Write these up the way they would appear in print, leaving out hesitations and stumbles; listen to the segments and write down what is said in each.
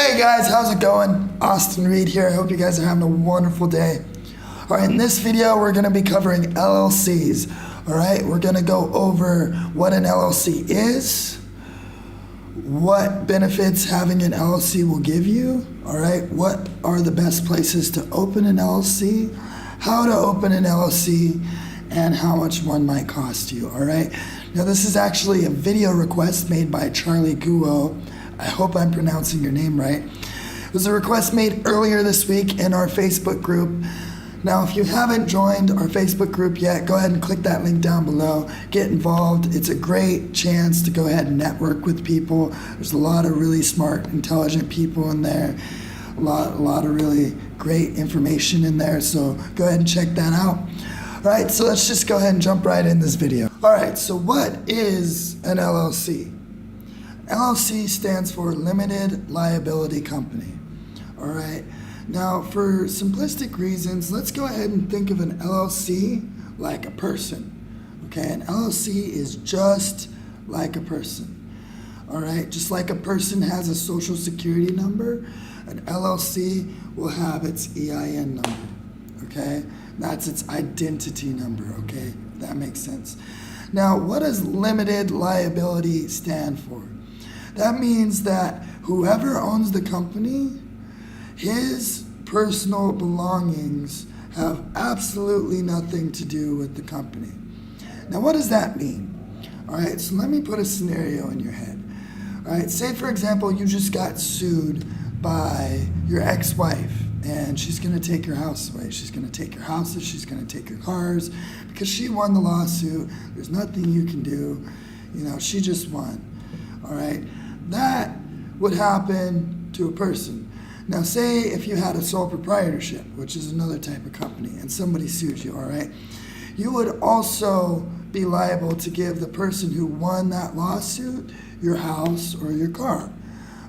Hey guys, how's it going? Austin Reed here. I hope you guys are having a wonderful day. Alright, in this video we're going to be covering LLCs. Alright, we're going to go over what an LLC is, what benefits having an LLC will give you, alright, what are the best places to open an LLC, how to open an LLC, and how much one might cost you, alright? Now this is actually a video request made by Charlie Guo. I hope I'm pronouncing your name right. It was a request made earlier this week in our Facebook group. Now, if you haven't joined our Facebook group yet, go ahead and click that link down below. Get involved. It's a great chance to go ahead and network with people. There's a lot of really smart, intelligent people in there. A lot of really great information in there, so go ahead and check that out. All right, so let's just go ahead and jump right in this video. All right, so what is an LLC? LLC stands for Limited Liability Company. All right. Now, for simplistic reasons, let's go ahead and think of an LLC like a person. Okay, an LLC is just like a person. All right, just like a person has a social security number, an LLC will have its EIN number. Okay, that's its identity number. Okay, that makes sense. Now, what does limited liability stand for? That means that whoever owns the company, his personal belongings have absolutely nothing to do with the company. Now, what does that mean? All right, so let me put a scenario in your head. All right, say for example, you just got sued by your ex-wife and she's gonna take your house away. She's gonna take your houses, she's gonna take your cars because she won the lawsuit. There's nothing you can do. You know, she just won. All right, that would happen to a person. Now, say if you had a sole proprietorship, which is another type of company, and somebody sued you, all right, you would also be liable to give the person who won that lawsuit your house or your car,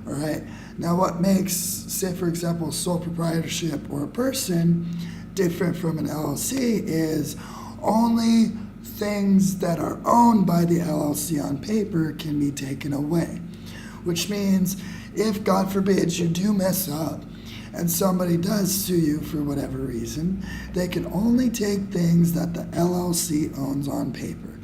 all right? Now, what makes, say for example, a sole proprietorship or a person different from an LLC is only things that are owned by the LLC on paper can be taken away, which means if, God forbid, you do mess up and somebody does sue you for whatever reason, they can only take things that the LLC owns on paper.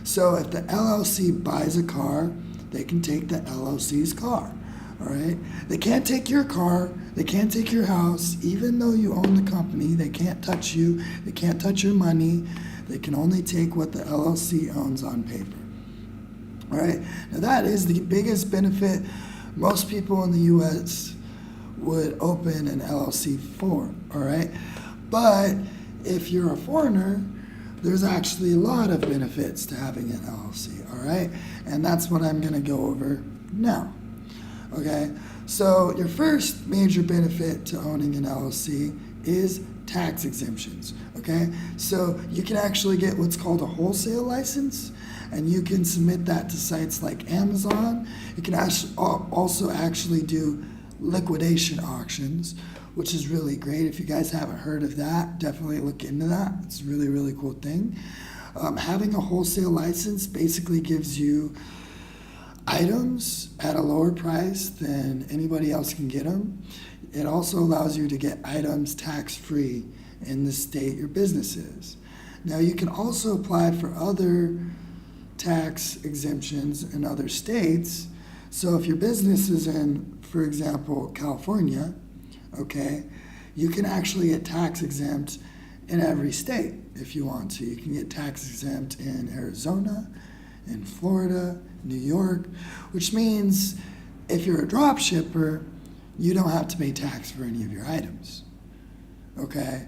So if the LLC buys a car, they can take the LLC's car, all right? They can't take your car, they can't take your house, even though you own the company, they can't touch you, they can't touch your money, they can only take what the LLC owns on paper. All right, now that is the biggest benefit most people in the U.S. would open an LLC for, all right? But if you're a foreigner, there's actually a lot of benefits to having an LLC, all right? And that's what I'm gonna go over now, okay? So your first major benefit to owning an LLC is tax exemptions, okay? So you can actually get what's called a wholesale license, and you can submit that to sites like Amazon. You can also actually do liquidation auctions, which is really great. If you guys haven't heard of that, definitely look into that. It's a really, really cool thing. Having a wholesale license basically gives you items at a lower price than anybody else can get them. It also allows you to get items tax-free in the state your business is. Now, you can also apply for other tax exemptions in other states. So if your business is in, for example, California, okay, you can actually get tax exempt in every state if you want to. You can get tax exempt in Arizona, in Florida, New York, which means if you're a drop shipper, you don't have to pay tax for any of your items, okay?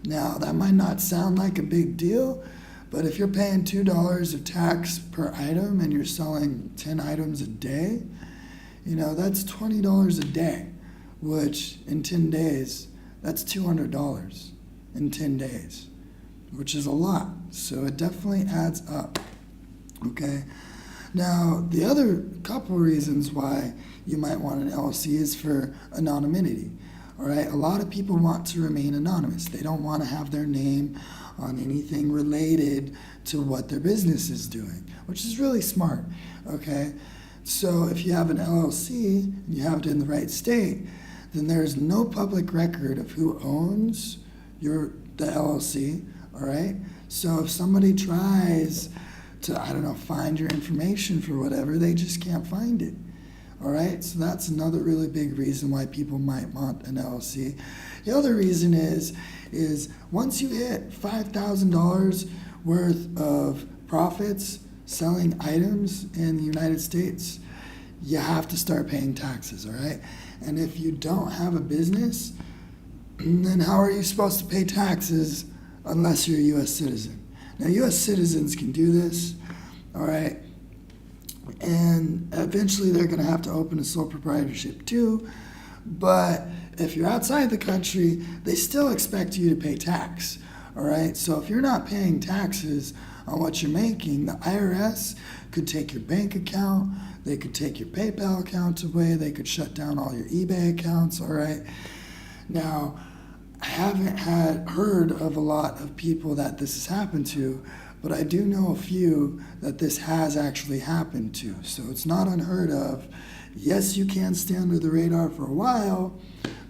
Now, that might not sound like a big deal, but if you're paying $2 of tax per item and you're selling 10 items a day, you know, that's $20 a day, which in 10 days, that's $200 in 10 days, which is a lot. So it definitely adds up, okay? Now, the other couple reasons why you might want an LLC is for anonymity. All right, a lot of people want to remain anonymous. They don't want to have their name on anything related to what their business is doing, which is really smart, okay? So if you have an LLC and you have it in the right state, then there's no public record of who owns the LLC, all right? So if somebody tries to, I don't know, find your information for whatever, they just can't find it. All right, so that's another really big reason why people might want an LLC. The other reason is once you hit $5,000 worth of profits selling items in the United States, you have to start paying taxes, all right? And if you don't have a business, then how are you supposed to pay taxes unless you're a U.S. citizen? Now, U.S. citizens can do this, all right? And eventually they're going to have to open a sole proprietorship too. But if you're outside the country, they still expect you to pay tax. All right. So if you're not paying taxes on what you're making, the IRS could take your bank account. They could take your PayPal account away. They could shut down all your eBay accounts. All right. Now, I haven't heard of a lot of people that this has happened to, but I do know a few that this has actually happened to. So it's not unheard of. Yes, you can stay under the radar for a while,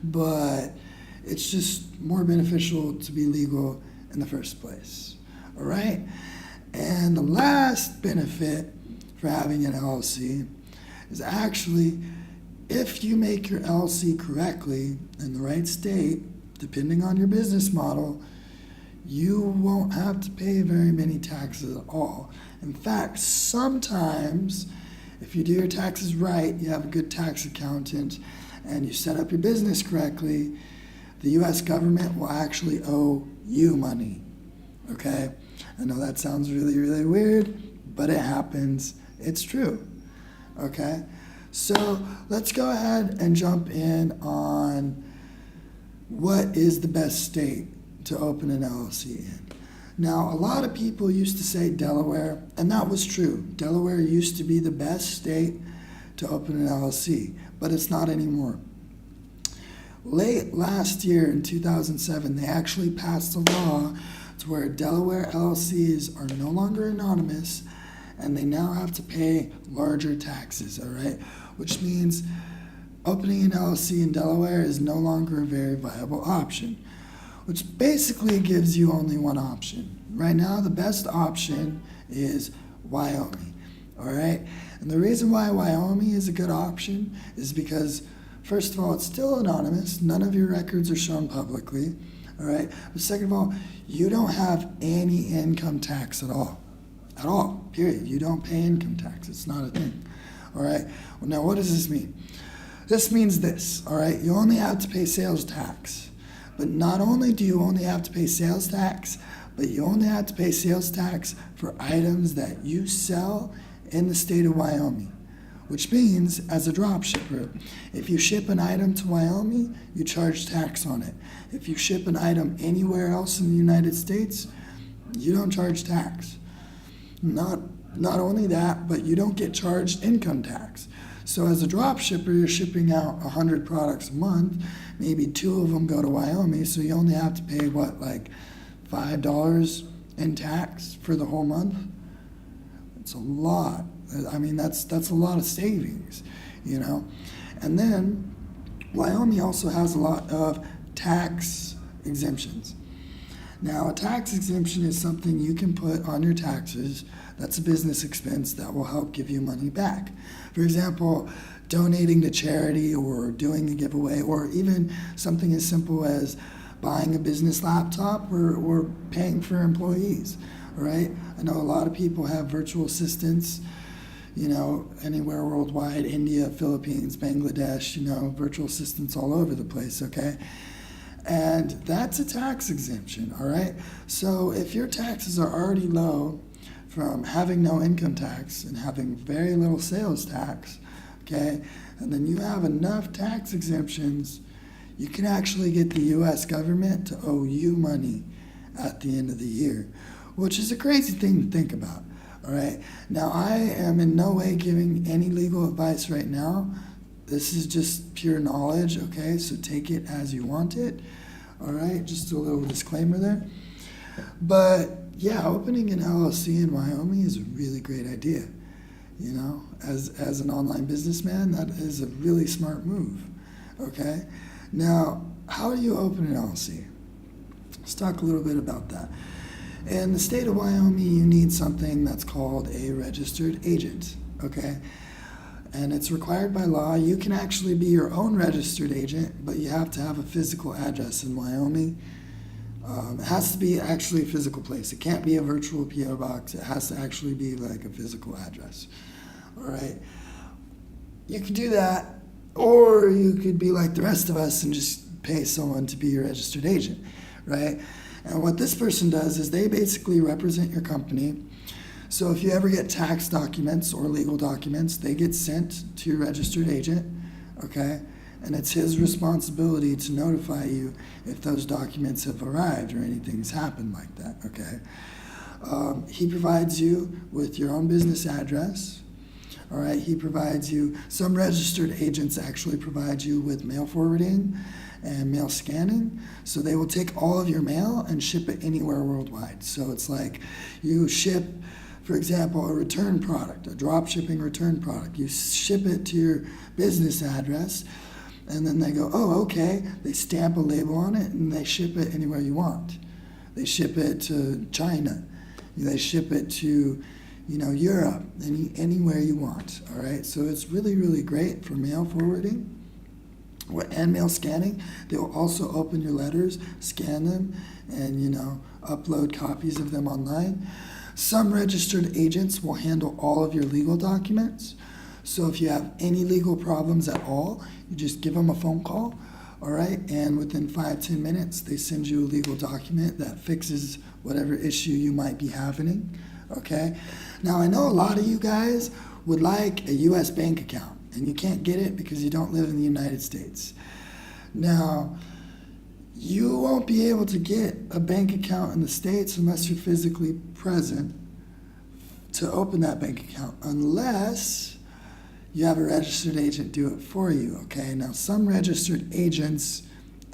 but it's just more beneficial to be legal in the first place. All right? And the last benefit for having an LLC is actually if you make your LLC correctly in the right state, depending on your business model, you won't have to pay very many taxes at all. In fact, sometimes if you do your taxes right, you have a good tax accountant, and you set up your business correctly, the U.S. government will actually owe you money, okay? I know that sounds really, really weird, but it happens. It's true, okay? So let's go ahead and jump in on what is the best state to open an LLC in. Now, a lot of people used to say Delaware, and that was true. Delaware used to be the best state to open an LLC, but it's not anymore. Late last year in 2007, they actually passed a law to where Delaware LLCs are no longer anonymous, and they now have to pay larger taxes, all right? Which means opening an LLC in Delaware is no longer a very viable option, which basically gives you only one option. Right now, the best option is Wyoming, all right? And the reason why Wyoming is a good option is because, first of all, it's still anonymous. None of your records are shown publicly, all right? But second of all, you don't have any income tax at all, period. You don't pay income tax. It's not a thing, all right? Well, now, what does this mean? This means this, all right? You only have to pay sales tax. But not only do you only have to pay sales tax, but you only have to pay sales tax for items that you sell in the state of Wyoming, which means as a drop shipper, if you ship an item to Wyoming, you charge tax on it. If you ship an item anywhere else in the United States, you don't charge tax. Not only that, but you don't get charged income tax. So as a drop shipper, you're shipping out 100 products a month. Maybe 2 of them go to Wyoming, so you only have to pay, what, like $5 in tax for the whole month? It's a lot. I mean, that's a lot of savings, you know? And then Wyoming also has a lot of tax exemptions. Now, a tax exemption is something you can put on your taxes that's a business expense that will help give you money back. For example, donating to charity or doing a giveaway, or even something as simple as buying a business laptop or paying for employees, all right? I know a lot of people have virtual assistants, you know, anywhere worldwide, India, Philippines, Bangladesh, you know, virtual assistants all over the place, okay? And that's a tax exemption, all right? So if your taxes are already low from having no income tax and having very little sales tax, okay, and then you have enough tax exemptions, you can actually get the U.S. government to owe you money at the end of the year, which is a crazy thing to think about, all right? Now, I am in no way giving any legal advice right now. This is just pure knowledge, okay? So take it as you want it, all right? Just a little disclaimer there. But yeah, opening an LLC in Wyoming is a really great idea. You know, as an online businessman, that is a really smart move. Okay? Now, how do you open an LLC? Let's talk a little bit about that. In the state of Wyoming, you need something that's called a registered agent. Okay? And it's required by law. You can actually be your own registered agent, but you have to have a physical address in Wyoming. It has to be actually a physical place. It can't be a virtual PO box. It has to actually be like a physical address. All right. You can do that, or you could be like the rest of us and just pay someone to be your registered agent, right? And what this person does is they basically represent your company. So if you ever get tax documents or legal documents, they get sent to your registered agent, okay? And it's his responsibility to notify you if those documents have arrived or anything's happened like that, okay? He provides you with your own business address, all right? He provides you, some registered agents actually provide you with mail forwarding and mail scanning. So they will take all of your mail and ship it anywhere worldwide. So it's like you ship, for example, a return product, a drop shipping return product. You ship it to your business address, and then they go, oh, okay. They stamp a label on it, and they ship it anywhere you want. They ship it to China. They ship it to, Europe, anywhere you want, all right? So it's really, really great for mail forwarding and mail scanning. They will also open your letters, scan them, and, upload copies of them online. Some registered agents will handle all of your legal documents. So if you have any legal problems at all, you just give them a phone call, all right? And within 5-10 minutes, they send you a legal document that fixes whatever issue you might be having, okay? Now, I know a lot of you guys would like a U.S. bank account, and you can't get it because you don't live in the United States. Now, you won't be able to get a bank account in the States unless you're physically present to open that bank account, unless you have a registered agent do it for you, okay? Now, some registered agents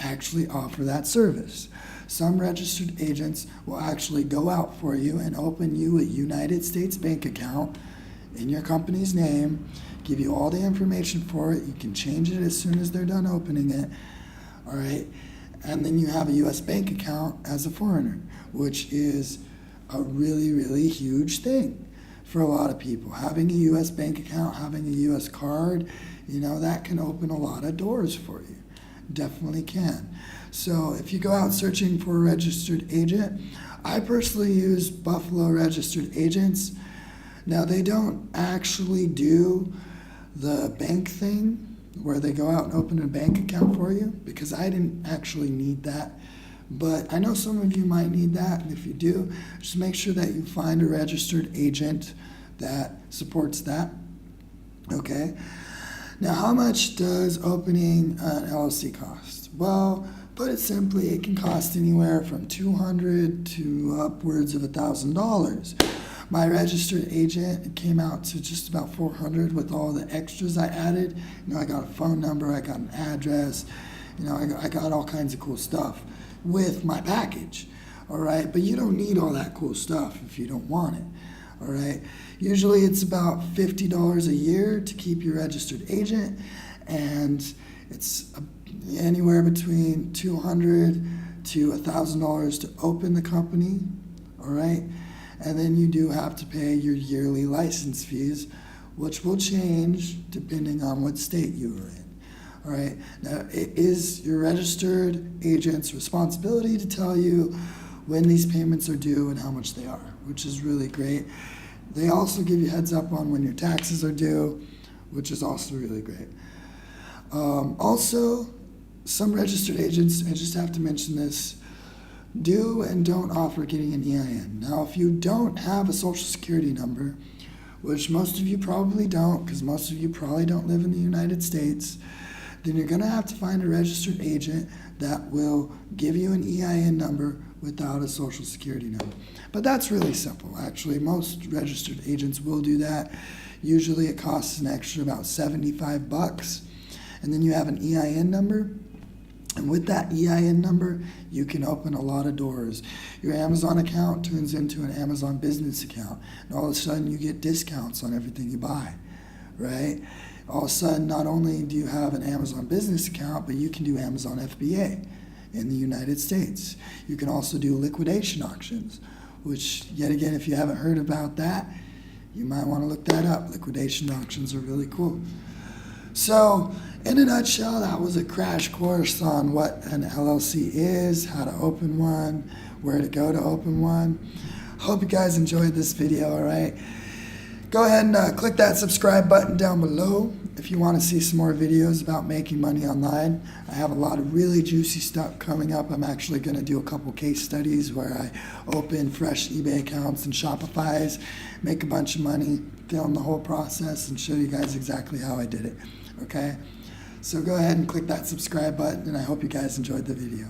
actually offer that service. Some registered agents will actually go out for you and open you a United States bank account in your company's name, give you all the information for it. You can change it as soon as they're done opening it, all right? And then you have a U.S. bank account as a foreigner, which is a really, really huge thing for a lot of people. Having a U.S. bank account, having a U.S. card, that can open a lot of doors for you. Definitely can. So if you go out searching for a registered agent, I personally use Buffalo Registered Agents. Now, they don't actually do the bank thing where they go out and open a bank account for you, because I didn't actually need that. But I know some of you might need that, and if you do, just make sure that you find a registered agent that supports that, okay? Now, how much does opening an LLC cost? Well, put it simply, it can cost anywhere from $200 to upwards of $1,000. My registered agent, it came out to just about $400 with all the extras I added. I got a phone number, I got an address, I got all kinds of cool stuff with my package, all right? But you don't need all that cool stuff if you don't want it, all right? Usually it's about $50 a year to keep your registered agent, and it's anywhere between $200 to $1,000 to open the company, all right? And then you do have to pay your yearly license fees, which will change depending on what state you are in. All right. Now, it is your registered agent's responsibility to tell you when these payments are due and how much they are, which is really great. They also give you heads up on when your taxes are due, which is also really great. Also, some registered agents, I just have to mention this, do and don't offer getting an EIN. Now, if you don't have a social security number, which most of you probably don't, because most of you probably don't live in the United States, then you're going to have to find a registered agent that will give you an EIN number without a social security number. But that's really simple, actually. Most registered agents will do that. Usually it costs an extra about $75. And then you have an EIN number. And with that EIN number, you can open a lot of doors. Your Amazon account turns into an Amazon business account. And all of a sudden, you get discounts on everything you buy, right? All of a sudden, not only do you have an Amazon business account, but you can do Amazon FBA in the United States. You can also do liquidation auctions, which, yet again, if you haven't heard about that, you might want to look that up. Liquidation auctions are really cool. So, in a nutshell, that was a crash course on what an LLC is, how to open one, where to go to open one. Hope you guys enjoyed this video, all right? Go ahead and click that subscribe button down below if you want to see some more videos about making money online. I have a lot of really juicy stuff coming up. I'm actually going to do a couple case studies where I open fresh eBay accounts and Shopify's, make a bunch of money, film the whole process, and show you guys exactly how I did it. Okay? So go ahead and click that subscribe button, and I hope you guys enjoyed the video.